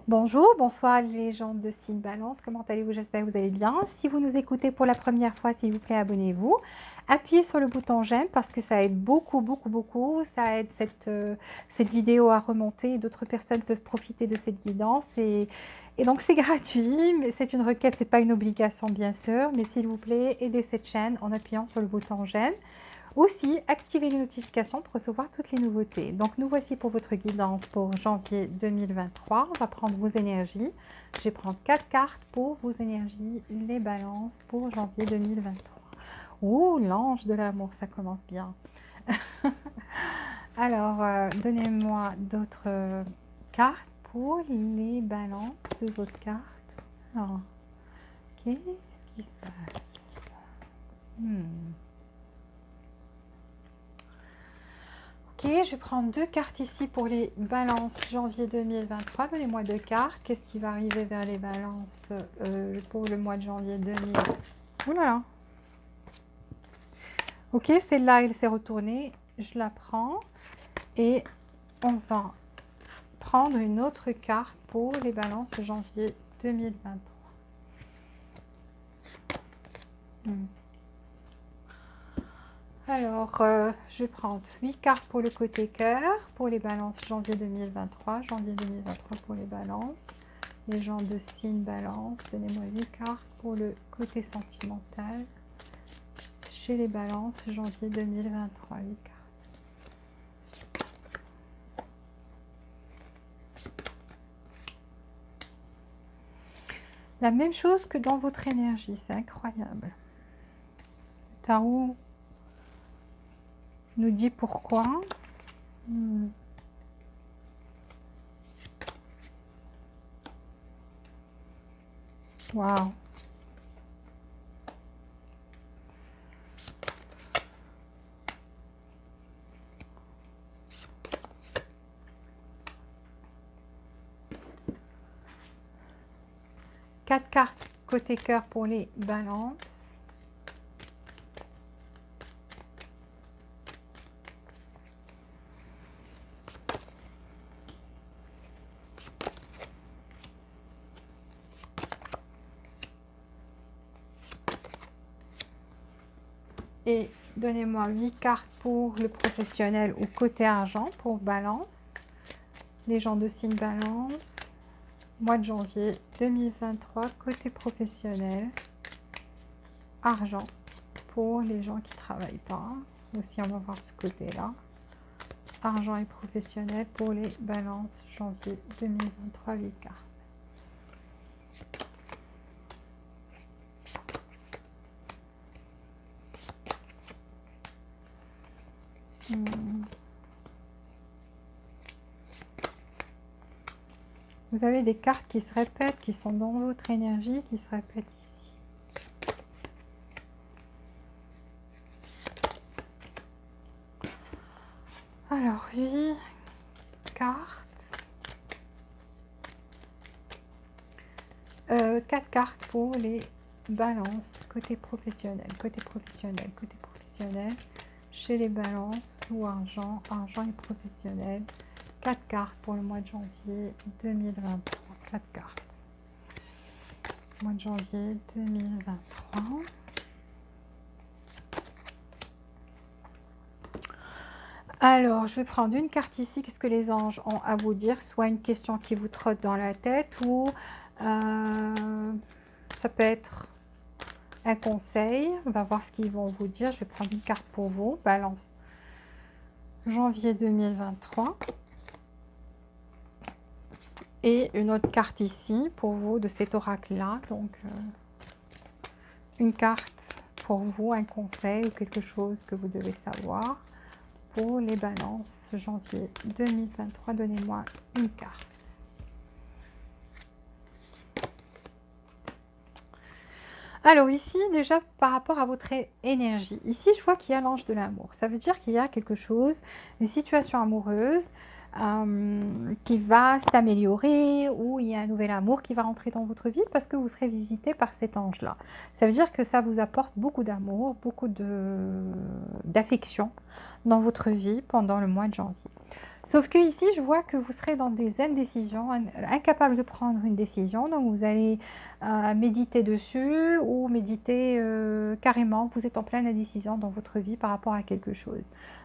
Bonjour, bonsoir les gens de Signe Balance, comment allez-vous? J'espère que vous allez bien. Si vous nous écoutez pour la première fois, s'il vous plaît, abonnez-vous. Appuyez sur le bouton j'aime parce que ça aide beaucoup. Ça aide cette vidéo à remonter et d'autres personnes peuvent profiter de cette guidance. Et donc c'est gratuit, mais c'est une requête, c'est pas une obligation bien sûr. Mais s'il vous plaît, aidez cette chaîne en appuyant sur le bouton j'aime. Aussi, activez les notifications pour recevoir toutes les nouveautés. Donc, nous voici pour votre guidance pour janvier 2023. On va prendre vos énergies. Je vais prendre 4 cartes pour vos énergies, les balances pour janvier 2023. Ouh, l'ange de l'amour, ça commence bien. Alors, donnez-moi d'autres cartes pour les balances, deux autres cartes. Alors, qu'est-ce qui se passe? Ok, je vais prendre deux cartes ici pour les balances janvier 2023. Donnez-moi deux cartes. Qu'est-ce qui va arriver vers les balances pour le mois de janvier 2000? Ouh là là. Ok, celle-là, elle s'est retournée. Je la prends et on va prendre une autre carte pour les balances janvier 2023. Alors, je vais prendre 8 cartes pour le côté cœur, pour les balances janvier 2023, janvier 2023 pour les balances, les gens de signe balance, donnez-moi 8 cartes pour le côté sentimental, chez les balances janvier 2023, 8 cartes. La même chose que dans votre énergie, c'est incroyable. Le tarot nous dit pourquoi. Waouh. Quatre cartes côté cœur pour les balances. Et donnez-moi 8 cartes pour le professionnel ou côté argent pour balance. Les gens de signe balance. Mois de janvier 2023, côté professionnel. Argent pour les gens qui ne travaillent pas. Aussi, on va voir ce côté-là. Argent et professionnel pour les balances janvier 2023, 8 cartes. Vous avez des cartes qui se répètent, qui sont dans votre énergie, qui se répètent ici. Alors, 8 cartes. 4 cartes pour les balances, côté professionnel, chez les balances ou argent et professionnel. 4 cartes pour le mois de janvier 2023. 4 cartes. Mois de janvier 2023. Alors, je vais prendre une carte ici. Qu'est-ce que les anges ont à vous dire? Soit une question qui vous trotte dans la tête ou ça peut être un conseil. On va voir ce qu'ils vont vous dire. Je vais prendre une carte pour vous. Balance. Janvier 2023. Et une autre carte ici pour vous de cet oracle-là. Donc, une carte pour vous, un conseil ou quelque chose que vous devez savoir. Pour les balances, janvier 2023, donnez-moi une carte. Alors ici, déjà par rapport à votre énergie, ici je vois qu'il y a l'ange de l'amour. Ça veut dire qu'il y a quelque chose, une situation amoureuse qui va s'améliorer ou il y a un nouvel amour qui va rentrer dans votre vie parce que vous serez visité par cet ange-là. Ça veut dire que ça vous apporte beaucoup d'amour, beaucoup d'affection dans votre vie pendant le mois de janvier. Sauf que ici, je vois que vous serez dans des indécisions, incapable de prendre une décision. Donc, vous allez méditer dessus ou méditer carrément. Vous êtes en pleine indécision dans votre vie par rapport à quelque chose.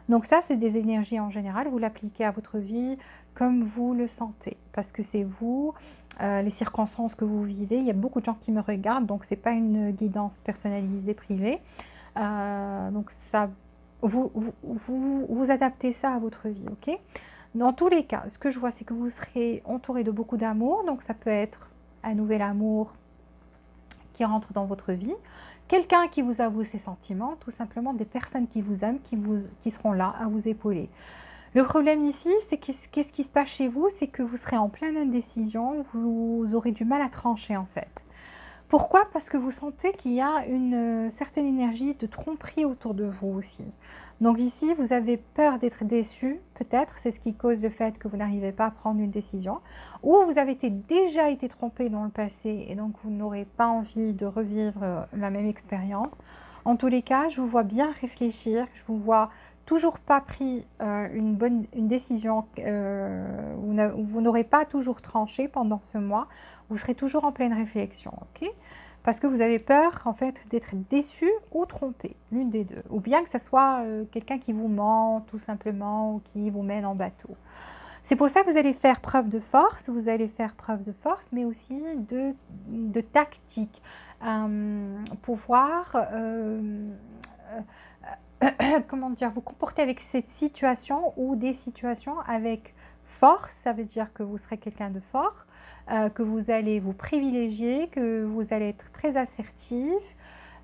Donc ça, c'est des énergies en général. Vous l'appliquez à votre vie comme vous le sentez. Parce que c'est vous, les circonstances que vous vivez. Il y a beaucoup de gens qui me regardent. Donc, ce n'est pas une guidance personnalisée privée. Donc, ça, vous adaptez ça à votre vie, ok? Dans tous les cas, ce que je vois, c'est que vous serez entouré de beaucoup d'amour. Donc, ça peut être un nouvel amour qui rentre dans votre vie. Quelqu'un qui vous avoue ses sentiments, tout simplement des personnes qui vous aiment, qui seront là à vous épauler. Le problème ici, c'est qu'est-ce qui se passe chez vous, c'est que vous serez en pleine indécision, vous aurez du mal à trancher en fait. Pourquoi? Parce que vous sentez qu'il y a une certaine énergie de tromperie autour de vous aussi. Donc ici, vous avez peur d'être déçu, peut-être, c'est ce qui cause le fait que vous n'arrivez pas à prendre une décision, ou vous avez déjà été trompé dans le passé et donc vous n'aurez pas envie de revivre la même expérience. En tous les cas, je vous vois bien réfléchir, je vous vois toujours pas pris une décision, vous n'aurez pas toujours tranché pendant ce mois, vous serez toujours en pleine réflexion, ok? Parce que vous avez peur, en fait, d'être déçu ou trompé, l'une des deux. Ou bien que ce soit quelqu'un qui vous ment, tout simplement, ou qui vous mène en bateau. C'est pour ça que vous allez faire preuve de force, mais aussi de tactique. Pouvoir, comment dire, vous comporter avec cette situation ou des situations avec force, ça veut dire que vous serez quelqu'un de fort, que vous allez vous privilégier, que vous allez être très assertif,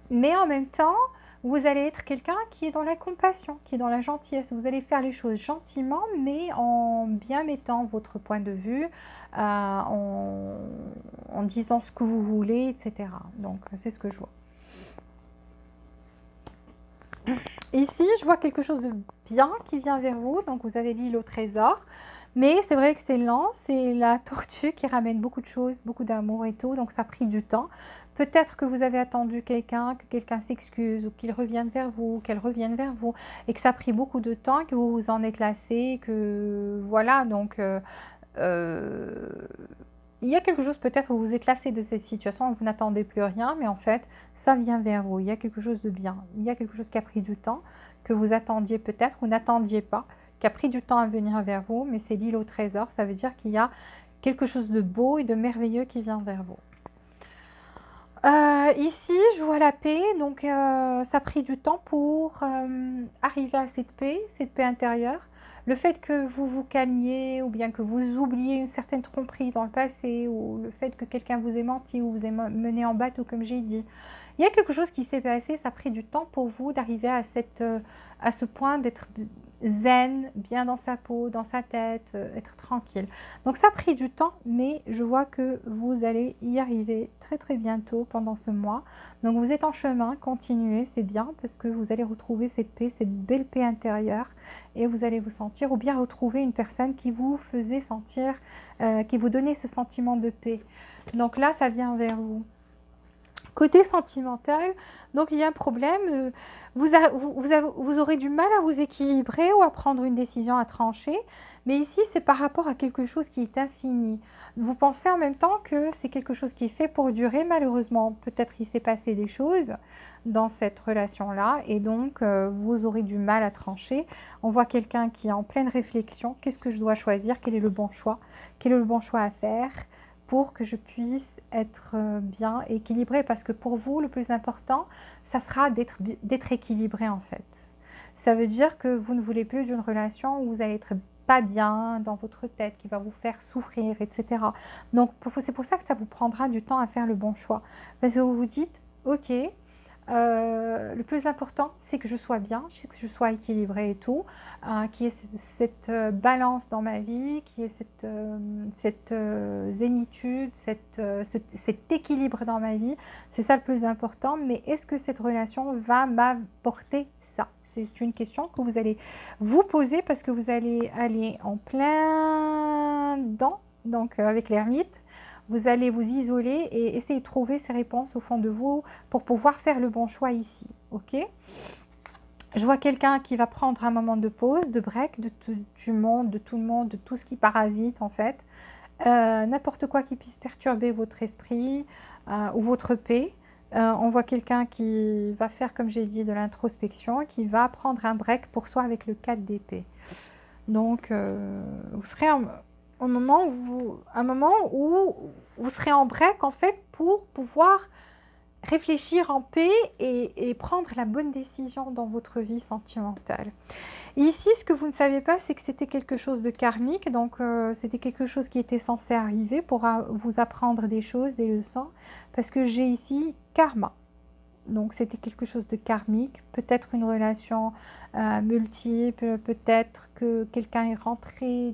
mais en même temps, vous allez être quelqu'un qui est dans la compassion, qui est dans la gentillesse. Vous allez faire les choses gentiment, mais en bien mettant votre point de vue, en disant ce que vous voulez, etc. Donc, c'est ce que je vois. Ici, je vois quelque chose de bien qui vient vers vous. Donc, vous avez l'île au trésor. Mais c'est vrai que c'est lent, c'est la tortue qui ramène beaucoup de choses, beaucoup d'amour et tout, donc ça a pris du temps. Peut-être que vous avez attendu quelqu'un, que quelqu'un s'excuse ou qu'il revienne vers vous, qu'elle revienne vers vous, et que ça a pris beaucoup de temps, que vous vous en êtes lassé, que voilà, donc il y a quelque chose peut-être où vous êtes lassé de cette situation, où vous n'attendez plus rien, mais en fait, ça vient vers vous, il y a quelque chose de bien, il y a quelque chose qui a pris du temps, que vous attendiez peut-être ou n'attendiez pas, qui a pris du temps à venir vers vous, mais c'est l'île au trésor, ça veut dire qu'il y a quelque chose de beau et de merveilleux qui vient vers vous. Ici, je vois la paix, donc ça a pris du temps pour arriver à cette paix intérieure. Le fait que vous vous calmiez ou bien que vous oubliez une certaine tromperie dans le passé ou le fait que quelqu'un vous ait menti ou vous ait mené en bateau, comme j'ai dit. Il y a quelque chose qui s'est passé, ça a pris du temps pour vous d'arriver à ce point d'être zen, bien dans sa peau, dans sa tête, être tranquille. Donc ça a pris du temps, mais je vois que vous allez y arriver très très bientôt pendant ce mois. Donc vous êtes en chemin, continuez, c'est bien parce que vous allez retrouver cette paix, cette belle paix intérieure et vous allez vous sentir ou bien retrouver une personne qui vous faisait sentir, qui vous donnait ce sentiment de paix. Donc là, ça vient vers vous. Côté sentimental, donc il y a un problème, vous aurez du mal à vous équilibrer ou à prendre une décision à trancher, mais ici c'est par rapport à quelque chose qui est infini. Vous pensez en même temps que c'est quelque chose qui est fait pour durer, malheureusement, peut-être il s'est passé des choses dans cette relation-là et donc vous aurez du mal à trancher. On voit quelqu'un qui est en pleine réflexion, qu'est-ce que je dois choisir, quel est le bon choix, quel est le bon choix à faire pour que je puisse être bien équilibrée. Parce que pour vous, le plus important, ça sera d'être équilibré en fait. Ça veut dire que vous ne voulez plus d'une relation où vous allez être pas bien dans votre tête, qui va vous faire souffrir, etc. Donc c'est pour ça que ça vous prendra du temps à faire le bon choix. Parce que vous vous dites, ok, le plus important, c'est que je sois bien, que je sois équilibrée et tout, qu'il y ait cette balance dans ma vie, qu'il y ait cette zénitude, cet équilibre dans ma vie. C'est ça le plus important. Mais est-ce que cette relation va m'apporter ça? C'est une question que vous allez vous poser parce que vous allez aller en plein dedans, donc avec l'ermite. Vous allez vous isoler et essayer de trouver ces réponses au fond de vous pour pouvoir faire le bon choix ici. Ok? Je vois quelqu'un qui va prendre un moment de pause, de break du monde, de tout le monde, de tout ce qui parasite en fait. N'importe quoi qui puisse perturber votre esprit ou votre paix. On voit quelqu'un qui va faire, comme j'ai dit, de l'introspection, qui va prendre un break pour soi avec le 4 d'épée. Donc, vous serez un moment où vous serez en break en fait pour pouvoir réfléchir en paix et prendre la bonne décision dans votre vie sentimentale. Et ici, ce que vous ne savez pas, c'est que c'était quelque chose de karmique, donc c'était quelque chose qui était censé arriver pour vous apprendre des choses, des leçons, parce que j'ai ici karma. Donc c'était quelque chose de karmique, peut-être une relation multiple, peut-être que quelqu'un est rentré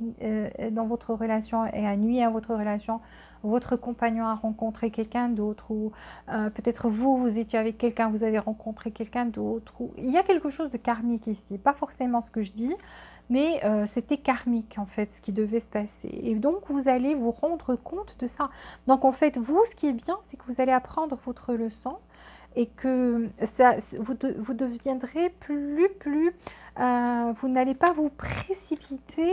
dans votre relation et a nuit à votre relation, votre compagnon a rencontré quelqu'un d'autre, ou peut-être vous étiez avec quelqu'un, vous avez rencontré quelqu'un d'autre. Il y a quelque chose de karmique ici, pas forcément ce que je dis, mais c'était karmique en fait, ce qui devait se passer. Et donc vous allez vous rendre compte de ça. Donc en fait, vous, ce qui est bien, c'est que vous allez apprendre votre leçon, et que ça, vous deviendrez vous n'allez pas vous précipiter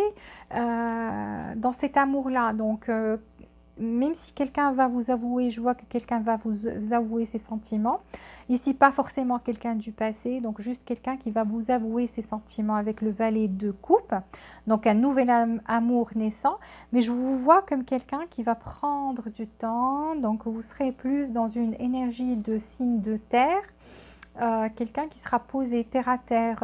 dans cet amour-là. Donc, même si quelqu'un va vous avouer, je vois que quelqu'un va vous avouer ses sentiments. Ici, pas forcément quelqu'un du passé, donc juste quelqu'un qui va vous avouer ses sentiments avec le valet de coupe. Donc, un nouvel amour naissant. Mais je vous vois comme quelqu'un qui va prendre du temps. Donc, vous serez plus dans une énergie de signe de terre. Quelqu'un qui sera posé terre à terre,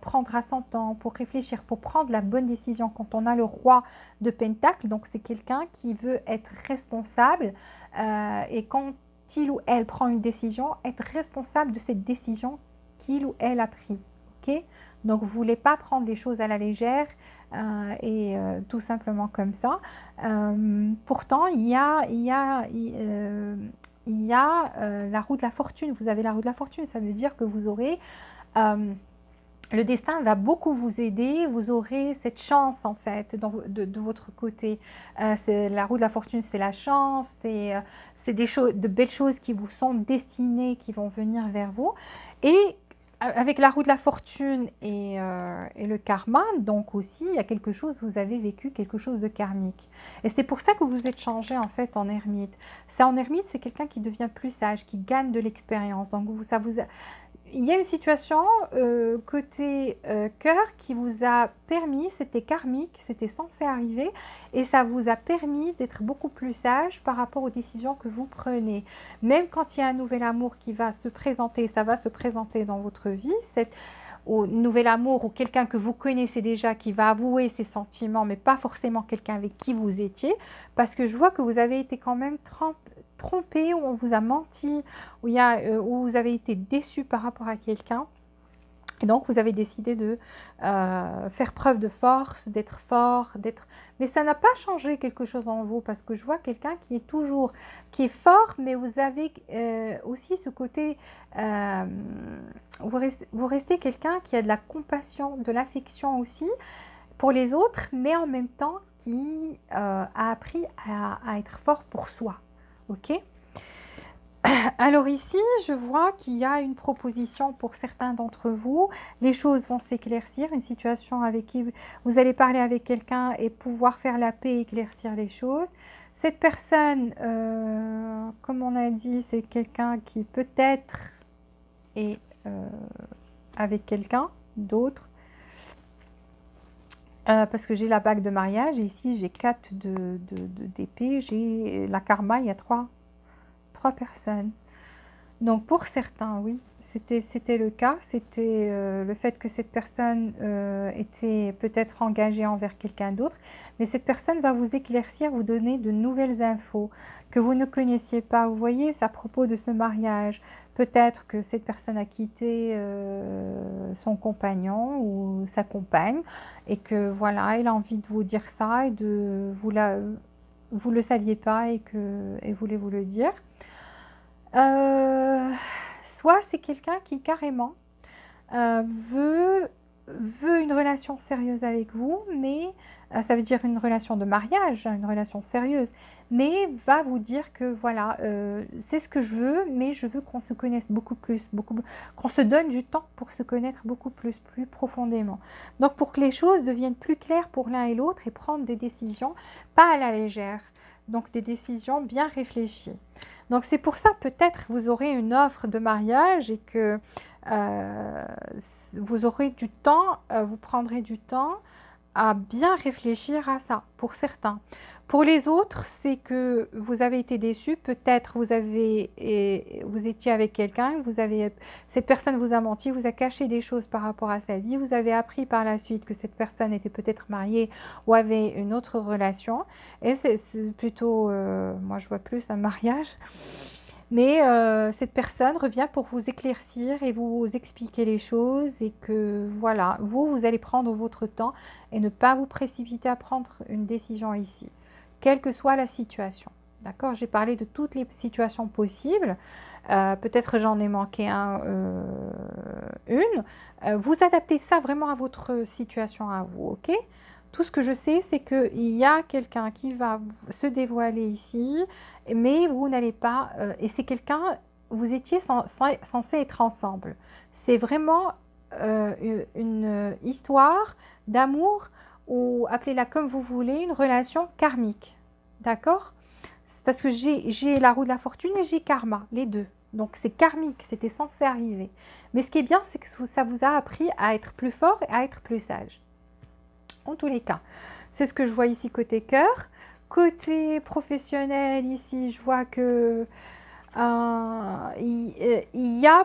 prendra son temps pour réfléchir, pour prendre la bonne décision. Quand on a le roi de Pentacle, donc c'est quelqu'un qui veut être responsable et quand il ou elle prend une décision, être responsable de cette décision qu'il ou elle a prise. Okay, donc vous ne voulez pas prendre les choses à la légère tout simplement comme ça. Pourtant, il y a la roue de la fortune. Vous avez la roue de la fortune, ça veut dire que vous aurez... le destin va beaucoup vous aider, vous aurez cette chance en fait de votre côté. La roue de la fortune, c'est la chance, c'est de belles choses qui vous sont destinées, qui vont venir vers vous. Et avec la roue de la fortune et le karma, donc aussi, il y a quelque chose, vous avez vécu quelque chose de karmique. Et c'est pour ça que vous êtes changé en fait en ermite. En ermite, c'est quelqu'un qui devient plus sage, qui gagne de l'expérience. Donc il y a une situation côté cœur qui vous a permis, c'était karmique, c'était censé arriver, et ça vous a permis d'être beaucoup plus sage par rapport aux décisions que vous prenez. Même quand il y a un nouvel amour qui va se présenter, ça va se présenter dans votre vie, au nouvel amour ou quelqu'un que vous connaissez déjà qui va avouer ses sentiments, mais pas forcément quelqu'un avec qui vous étiez, parce que je vois que vous avez été quand même trompé, où on vous a menti, où vous avez été déçu par rapport à quelqu'un. Et donc, vous avez décidé de faire preuve de force, d'être fort, Mais ça n'a pas changé quelque chose en vous, parce que je vois quelqu'un qui est fort, mais vous avez aussi ce côté... vous restez quelqu'un qui a de la compassion, de l'affection aussi pour les autres, mais en même temps qui a appris à être fort pour soi. Ok ? Alors ici, je vois qu'il y a une proposition pour certains d'entre vous. Les choses vont s'éclaircir, une situation avec qui vous allez parler avec quelqu'un et pouvoir faire la paix et éclaircir les choses. Cette personne, comme on a dit, c'est quelqu'un qui peut-être est avec quelqu'un d'autre. Parce que j'ai la bague de mariage et ici j'ai 4 d'épée, j'ai la karma, il y a 3 personnes. Donc pour certains, oui, c'était le cas. C'était le fait que cette personne était peut-être engagée envers quelqu'un d'autre. Mais cette personne va vous éclaircir, vous donner de nouvelles infos que vous ne connaissiez pas. Vous voyez, c'est à propos de ce mariage. Peut-être que cette personne a quitté son compagnon ou sa compagne et que voilà, il a envie de vous dire ça et vous le saviez pas et voulait vous le dire. Soit c'est quelqu'un qui carrément veut veut une relation sérieuse avec vous, mais ça veut dire une relation de mariage, hein, une relation sérieuse, mais va vous dire que voilà, c'est ce que je veux, mais je veux qu'on se connaisse beaucoup plus, qu'on se donne du temps pour se connaître beaucoup plus, plus profondément. Donc pour que les choses deviennent plus claires pour l'un et l'autre et prendre des décisions, pas à la légère, donc des décisions bien réfléchies. Donc c'est pour ça peut-être vous aurez une offre de mariage et que euh, vous aurez du temps, vous prendrez du temps à bien réfléchir à ça, pour certains. Pour les autres, c'est que vous avez été déçus, peut-être vous étiez avec quelqu'un, cette personne vous a menti, vous a caché des choses par rapport à sa vie, vous avez appris par la suite que cette personne était peut-être mariée ou avait une autre relation, et c'est plutôt, moi je vois plus un mariage, mais cette personne revient pour vous éclaircir et vous expliquer les choses et que voilà, vous allez prendre votre temps et ne pas vous précipiter à prendre une décision ici, quelle que soit la situation. D'accord? J'ai parlé de toutes les situations possibles. Peut-être j'en ai manqué une. Vous adaptez ça vraiment à votre situation à vous, ok? Tout ce que je sais, c'est qu'il y a quelqu'un qui va se dévoiler ici, mais vous n'allez pas, et c'est quelqu'un, vous étiez censé être ensemble. C'est vraiment une histoire d'amour, ou appelez-la comme vous voulez, une relation karmique. D'accord? Parce que j'ai la roue de la fortune et j'ai karma, les deux. Donc c'est karmique, c'était censé arriver. Mais ce qui est bien, c'est que ça vous a appris à être plus fort et à être plus sage. En tous les cas, c'est ce que je vois ici côté cœur. Côté professionnel, ici, je vois que il y a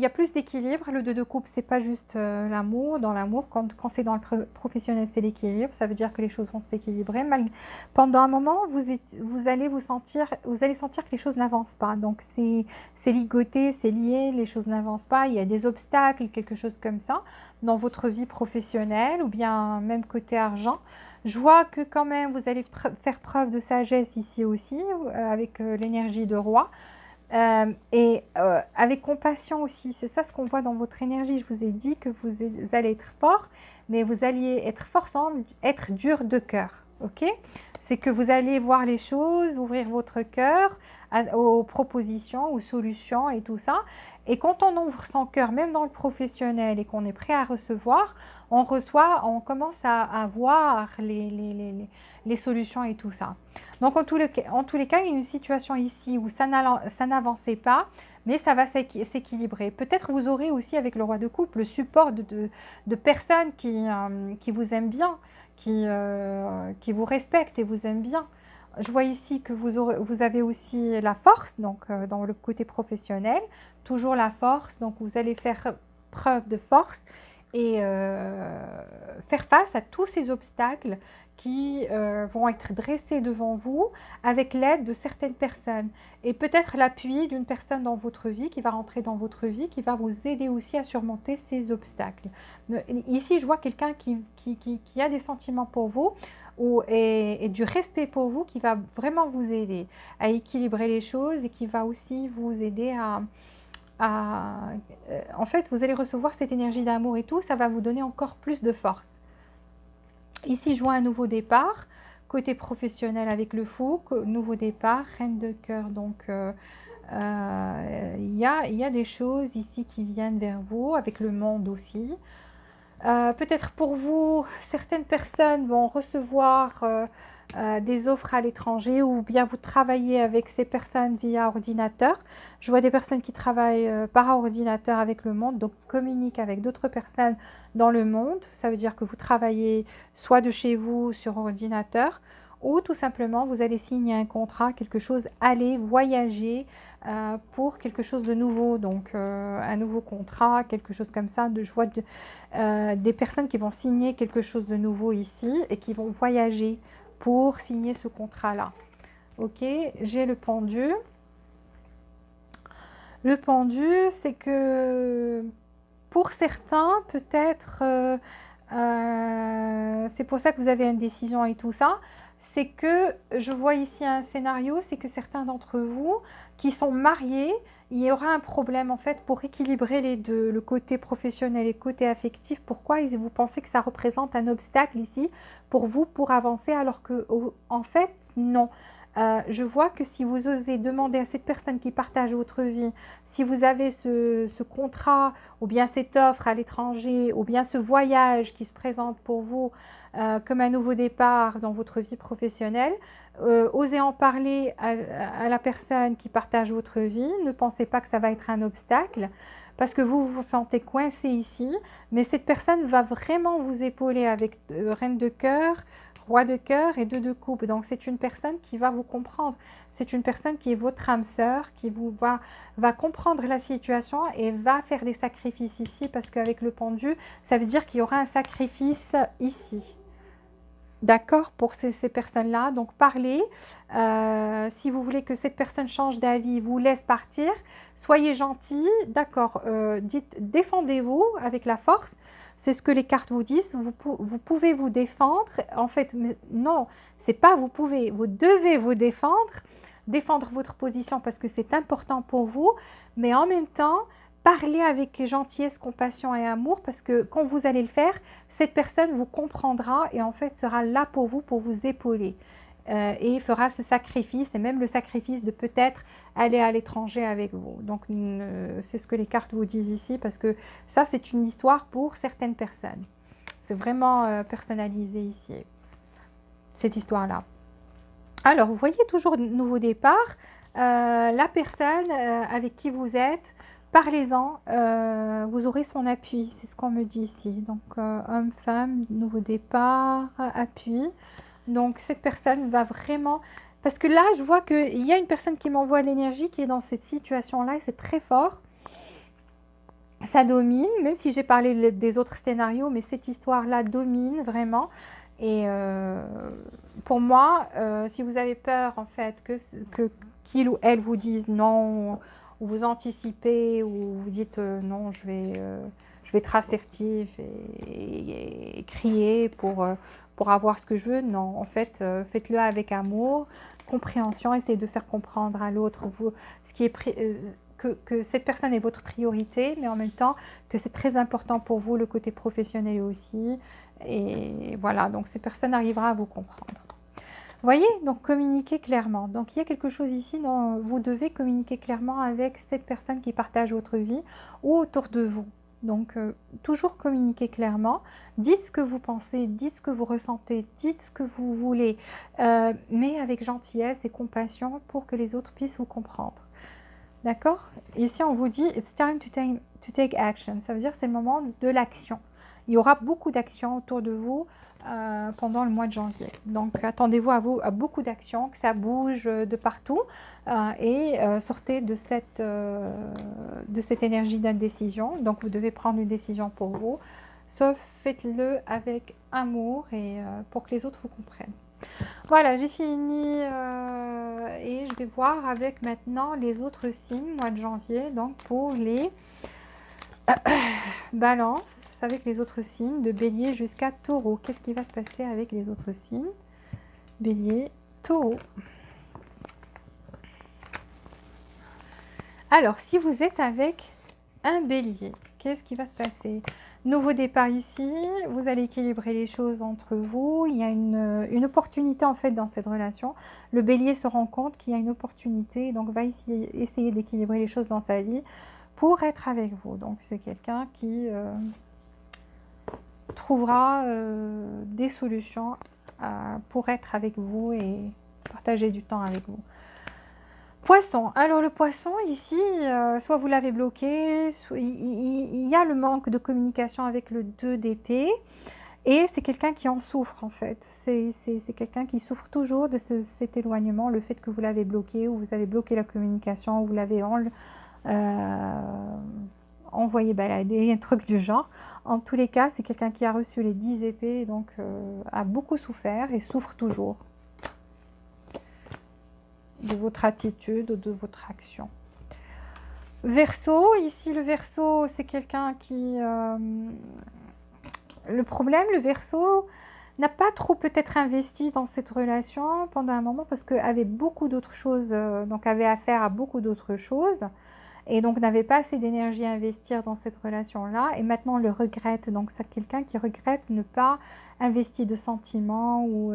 plus d'équilibre. Le 2 de coupe, c'est pas juste l'amour. Dans l'amour, quand c'est dans le professionnel, c'est l'équilibre. Ça veut dire que les choses vont s'équilibrer. Pendant un moment, vous allez sentir que les choses n'avancent pas. Donc c'est ligoté, c'est lié, les choses n'avancent pas. Il y a des obstacles, quelque chose comme ça dans votre vie professionnelle ou bien même côté argent. Je vois que quand même vous allez faire preuve de sagesse ici aussi avec l'énergie de roi. Avec compassion aussi, c'est ça ce qu'on voit dans votre énergie. Je vous ai dit que vous allez être fort, mais vous alliez être fort sans être dur de cœur, ok? C'est que vous allez voir les choses, ouvrir votre cœur aux propositions, aux solutions et tout ça. Et quand on ouvre son cœur, même dans le professionnel, et qu'on est prêt à recevoir, on reçoit, on commence à voir les solutions et tout ça. Donc en tous les cas, il y a une situation ici où ça n'avançait pas, mais ça va s'équilibrer. Peut-être vous aurez aussi avec le roi de coupe le support de personnes qui vous aiment bien, qui vous respectent et vous aiment bien. Je vois ici que vous avez aussi la force, donc dans le côté professionnel, toujours la force, donc vous allez faire preuve de force et faire face à tous ces obstacles qui vont être dressés devant vous avec l'aide de certaines personnes et peut-être l'appui d'une personne dans votre vie qui va rentrer dans votre vie, qui va vous aider aussi à surmonter ces obstacles. Ici, je vois quelqu'un qui a des sentiments pour vous et du respect pour vous qui va vraiment vous aider à équilibrer les choses et qui va aussi vous aider en fait, vous allez recevoir cette énergie d'amour et tout, ça va vous donner encore plus de force. Ici, je vois un nouveau départ, côté professionnel avec le fou, nouveau départ, reine de cœur. Donc, il y a des choses ici qui viennent vers vous, avec le monde aussi. Peut-être pour vous, certaines personnes vont recevoir des offres à l'étranger ou bien vous travaillez avec ces personnes via ordinateur. Je vois des personnes qui travaillent par ordinateur avec le monde, donc communiquent avec d'autres personnes dans le monde. Ça veut dire que vous travaillez soit de chez vous sur ordinateur ou tout simplement vous allez signer un contrat, quelque chose, aller voyager pour quelque chose de nouveau, donc un nouveau contrat, quelque chose comme ça. Je vois des personnes qui vont signer quelque chose de nouveau ici et qui vont voyager pour signer ce contrat-là. Ok, j'ai le pendu. Le pendu, c'est que pour certains, peut-être, c'est pour ça que vous avez une décision et tout ça, c'est que je vois ici un scénario, c'est que certains d'entre vous qui sont mariés, il y aura un problème en fait pour équilibrer les deux, le côté professionnel et le côté affectif. Pourquoi vous pensez que ça représente un obstacle ici pour vous pour avancer alors que en fait non. Je vois que si vous osez demander à cette personne qui partage votre vie, si vous avez ce contrat ou bien cette offre à l'étranger ou bien ce voyage qui se présente pour vous comme un nouveau départ dans votre vie professionnelle, osez en parler à la personne qui partage votre vie. Ne pensez pas que ça va être un obstacle parce que vous vous sentez coincé ici, mais cette personne va vraiment vous épauler avec reine de cœur, roi de cœur et deux de coupe. Donc c'est une personne qui va vous comprendre. C'est une personne qui est votre âme sœur, qui va comprendre la situation et va faire des sacrifices ici parce qu'avec le pendu, ça veut dire qu'il y aura un sacrifice ici. D'accord, pour ces personnes-là. Donc, parlez. Si vous voulez que cette personne change d'avis, vous laisse partir. Soyez gentil. D'accord. Dites, défendez-vous avec la force. C'est ce que les cartes vous disent. Vous pouvez vous défendre. En fait, non, c'est pas vous pouvez. Vous devez vous défendre. Défendre votre position parce que c'est important pour vous. Mais en même temps, parlez avec gentillesse, compassion et amour parce que quand vous allez le faire, cette personne vous comprendra et en fait sera là pour vous épauler et fera ce sacrifice et même le sacrifice de peut-être aller à l'étranger avec vous. Donc c'est ce que les cartes vous disent ici parce que ça c'est une histoire pour certaines personnes. C'est vraiment personnalisé ici, cette histoire-là. Alors vous voyez toujours nouveau départ, la personne avec qui vous êtes, parlez-en, vous aurez son appui, c'est ce qu'on me dit ici. Donc, homme, femme, nouveau départ, appui. Donc, cette personne va vraiment... Parce que là, je vois qu'il y a une personne qui m'envoie l'énergie qui est dans cette situation-là et c'est très fort. Ça domine, même si j'ai parlé des autres scénarios, mais cette histoire-là domine vraiment. Et pour moi, si vous avez peur, en fait, qu'il ou elle vous dise non, ou vous anticipez, ou vous dites non, je vais être assertif et crier pour avoir ce que je veux. Non, en fait, faites-le avec amour, compréhension, essayez de faire comprendre à l'autre ce qui est que cette personne est votre priorité, mais en même temps que c'est très important pour vous, le côté professionnel aussi. Et voilà, donc cette personne arrivera à vous comprendre. Vous voyez, donc communiquer clairement. Donc il y a quelque chose ici dont vous devez communiquer clairement avec cette personne qui partage votre vie ou autour de vous. Donc toujours communiquer clairement, dites ce que vous pensez, dites ce que vous ressentez, dites ce que vous voulez, mais avec gentillesse et compassion pour que les autres puissent vous comprendre. D'accord? Ici on vous dit « It's time to take action ». Ça veut dire que c'est le moment de l'action. Il y aura beaucoup d'actions autour de vous pendant le mois de janvier. Donc, attendez-vous à beaucoup d'actions, que ça bouge de partout et sortez de cette énergie d'indécision. Donc, vous devez prendre une décision pour vous, sauf faites-le avec amour et pour que les autres vous comprennent. Voilà, j'ai fini et je vais voir avec maintenant les autres signes, mois de janvier, donc pour les balances. Avec les autres signes, de bélier jusqu'à taureau. Qu'est-ce qui va se passer avec les autres signes? Bélier, taureau. Alors, si vous êtes avec un bélier, qu'est-ce qui va se passer? Nouveau départ ici, vous allez équilibrer les choses entre vous. Il y a une opportunité en fait dans cette relation. Le bélier se rend compte qu'il y a une opportunité, donc va essayer d'équilibrer les choses dans sa vie pour être avec vous. Donc, c'est quelqu'un qui... trouvera des solutions pour être avec vous et partager du temps avec vous. Poisson. Alors le poisson ici, soit vous l'avez bloqué, soit il y a le manque de communication avec le 2 d'épée et c'est quelqu'un qui en souffre en fait. C'est quelqu'un qui souffre toujours de cet éloignement, le fait que vous l'avez bloqué ou vous avez bloqué la communication ou vous l'avez envoyé balader, un truc du genre. En tous les cas, c'est quelqu'un qui a reçu les 10 épées, donc a beaucoup souffert et souffre toujours de votre attitude ou de votre action. Verseau, ici le Verseau, c'est quelqu'un qui... le problème, le Verseau, n'a pas trop peut-être investi dans cette relation pendant un moment parce qu'avait beaucoup d'autres choses, donc avait affaire à beaucoup d'autres choses et donc n'avait pas assez d'énergie à investir dans cette relation-là et maintenant le regrette. Donc c'est quelqu'un qui regrette ne pas investir de sentiments ou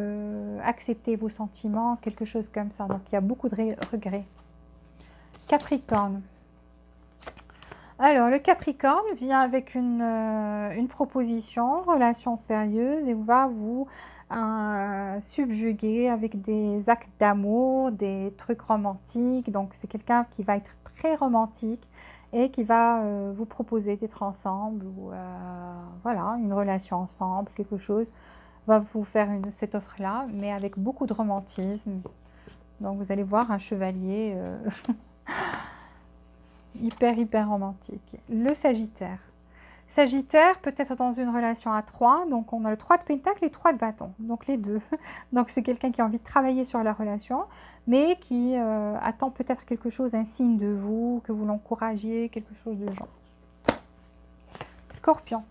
accepter vos sentiments, quelque chose comme ça. Donc il y a beaucoup de regrets. Capricorne. Alors, le Capricorne vient avec une proposition, relation sérieuse, et va vous subjuguer avec des actes d'amour, des trucs romantiques. Donc, c'est quelqu'un qui va être très romantique et qui va vous proposer d'être ensemble ou voilà, une relation ensemble, quelque chose. Va vous faire cette offre-là, mais avec beaucoup de romantisme. Donc, vous allez voir un chevalier... hyper romantique. Le Sagittaire. Sagittaire peut être dans une relation à 3, donc on a le 3 de Pentacle et 3 de bâton, donc les deux. Donc c'est quelqu'un qui a envie de travailler sur la relation, mais qui attend peut-être quelque chose, un signe de vous, que vous l'encouragiez, quelque chose de genre. Scorpion.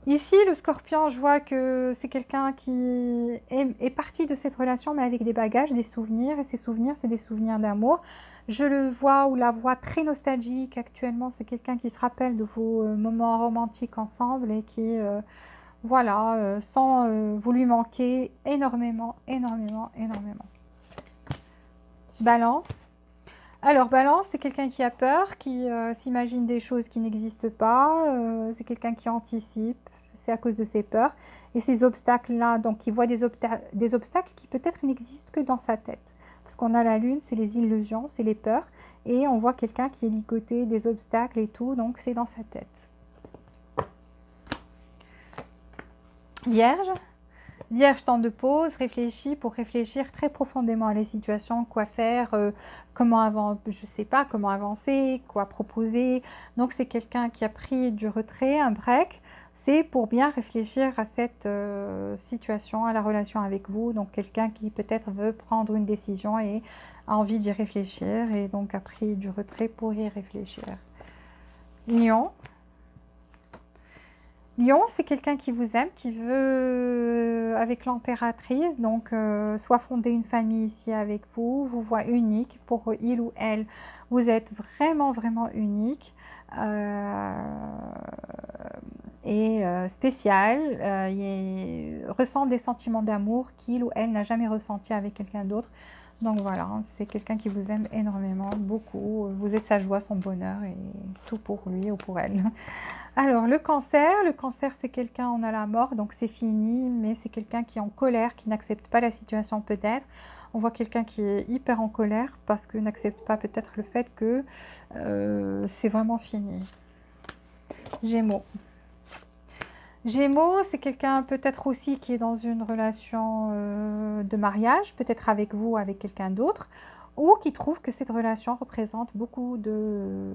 Ici, le Scorpion, je vois que c'est quelqu'un qui est parti de cette relation, mais avec des bagages, des souvenirs. Et ces souvenirs, c'est des souvenirs d'amour. Je le vois ou la vois très nostalgique actuellement. C'est quelqu'un qui se rappelle de vos moments romantiques ensemble et qui, voilà, sent vous lui manquer énormément. Balance. Alors, Balance, c'est quelqu'un qui a peur, qui s'imagine des choses qui n'existent pas. C'est quelqu'un qui anticipe. C'est à cause de ses peurs. Et ces obstacles-là, donc il voit des obstacles qui peut-être n'existent que dans sa tête. Parce qu'on a la lune, c'est les illusions, c'est les peurs. Et on voit quelqu'un qui est ligoté, des obstacles et tout. Donc c'est dans sa tête. Vierge. Vierge, temps de pause, réfléchit pour réfléchir très profondément à la situation, quoi faire, comment je sais pas, comment avancer, quoi proposer. Donc c'est quelqu'un qui a pris du retrait, un break. C'est pour bien réfléchir à cette situation, à la relation avec vous. Donc quelqu'un qui peut-être veut prendre une décision et a envie d'y réfléchir et donc a pris du retrait pour y réfléchir. Lion. Lion, c'est quelqu'un qui vous aime, qui veut, avec l'impératrice, donc soit fonder une famille ici avec vous, vous voit unique pour il ou elle. Vous êtes vraiment unique et spécial. Il ressent des sentiments d'amour qu'il ou elle n'a jamais ressenti avec quelqu'un d'autre. Donc voilà, c'est quelqu'un qui vous aime énormément, beaucoup. Vous êtes sa joie, son bonheur et tout pour lui ou pour elle. Alors, le cancer c'est quelqu'un, on a la mort, donc c'est fini, mais c'est quelqu'un qui est en colère, qui n'accepte pas la situation peut-être. On voit quelqu'un qui est hyper en colère parce qu'il n'accepte pas peut-être le fait que c'est vraiment fini. Gémeaux. Gémeaux, c'est quelqu'un peut-être aussi qui est dans une relation de mariage, peut-être avec vous, avec quelqu'un d'autre, ou qui trouve que cette relation représente beaucoup de...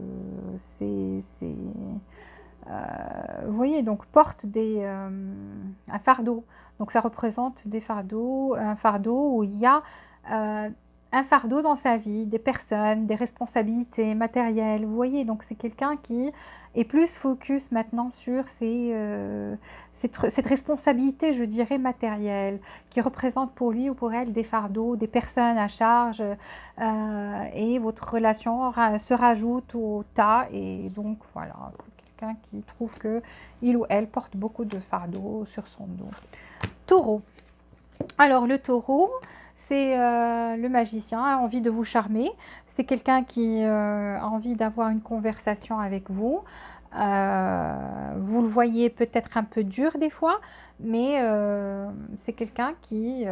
vous voyez, donc porte un fardeau. Donc ça représente des fardeaux, un fardeau où il y a un fardeau dans sa vie, des personnes, des responsabilités matérielles. Vous voyez, donc c'est quelqu'un qui est plus focus maintenant sur cette responsabilité, je dirais, matérielle, qui représente pour lui ou pour elle des fardeaux, des personnes à charge, et votre relation se rajoute au tas. Et donc voilà, quelqu'un qui trouve que il ou elle porte beaucoup de fardeaux sur son dos. Taureau. Alors le taureau, c'est le magicien, a envie de vous charmer. C'est quelqu'un qui a envie d'avoir une conversation avec vous. Vous le voyez peut-être un peu dur des fois, mais c'est quelqu'un qui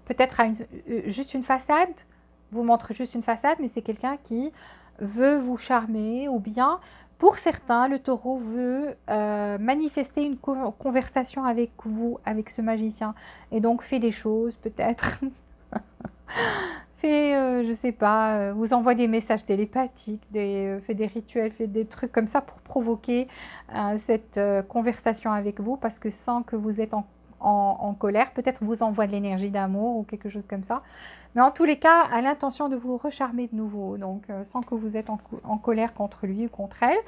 peut-être a juste une façade, vous montre juste une façade, mais c'est quelqu'un qui veut vous charmer ou bien... Pour certains, le taureau veut manifester une conversation avec vous, avec ce magicien. Et donc fait des choses peut-être. Fait, je sais pas, vous envoie des messages télépathiques, fait des rituels, fait des trucs comme ça pour provoquer cette conversation avec vous. Parce que sans que vous êtes en colère, peut-être vous envoie de l'énergie d'amour ou quelque chose comme ça. Mais en tous les cas, elle a l'intention de vous recharmer de nouveau, donc sans que vous êtes en colère contre lui ou contre elle.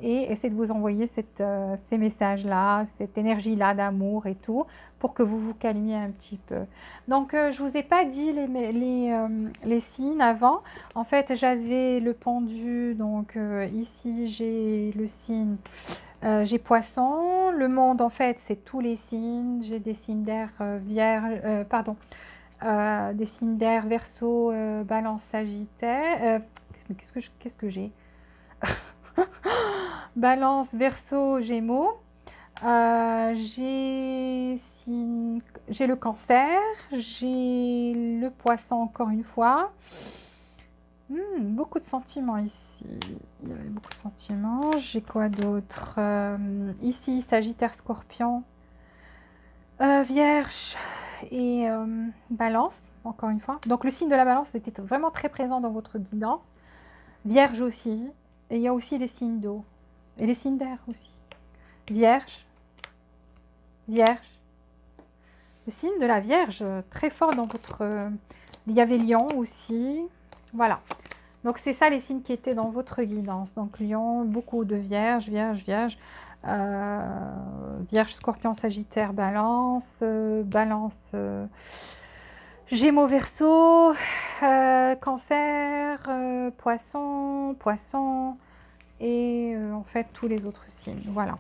Et essaie de vous envoyer ces messages-là, cette énergie-là d'amour et tout, pour que vous vous calmiez un petit peu. Donc, je ne vous ai pas dit les signes avant. En fait, j'avais le pendu, donc ici, j'ai le signe, j'ai poisson. Le monde, en fait, c'est tous les signes. J'ai des signes d'air vierge, pardon, des signes d'air Verseau, Balance, Sagittaire. Mais qu'est-ce que j'ai? Balance, Verseau, Gémeaux. J'ai le Cancer, j'ai le Poisson encore une fois. Beaucoup de sentiments ici. Il y avait beaucoup de sentiments. J'ai quoi d'autre? Ici, Sagittaire, Scorpion, Vierge et Balance, encore une fois. Donc le signe de la Balance était vraiment très présent dans votre guidance. Vierge aussi. Et il y a aussi les signes d'eau. Et les signes d'air aussi. Vierge. Vierge. Le signe de la Vierge, très fort dans votre... il y avait Lion aussi. Voilà. Donc c'est ça les signes qui étaient dans votre guidance. Donc Lion, beaucoup de Vierge, Vierge, Vierge. Vierge, Scorpion, Sagittaire, Balance. Balance... Gémeaux, Verseau, Cancer, Poisson, Poisson et en fait tous les autres signes. Voilà.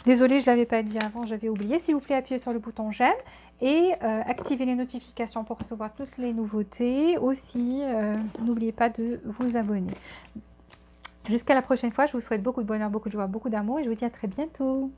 Désolée, je ne l'avais pas dit avant, j'avais oublié. S'il vous plaît, appuyez sur le bouton j'aime et activez les notifications pour recevoir toutes les nouveautés. Aussi, n'oubliez pas de vous abonner. Jusqu'à la prochaine fois, je vous souhaite beaucoup de bonheur, beaucoup de joie, beaucoup d'amour et je vous dis à très bientôt.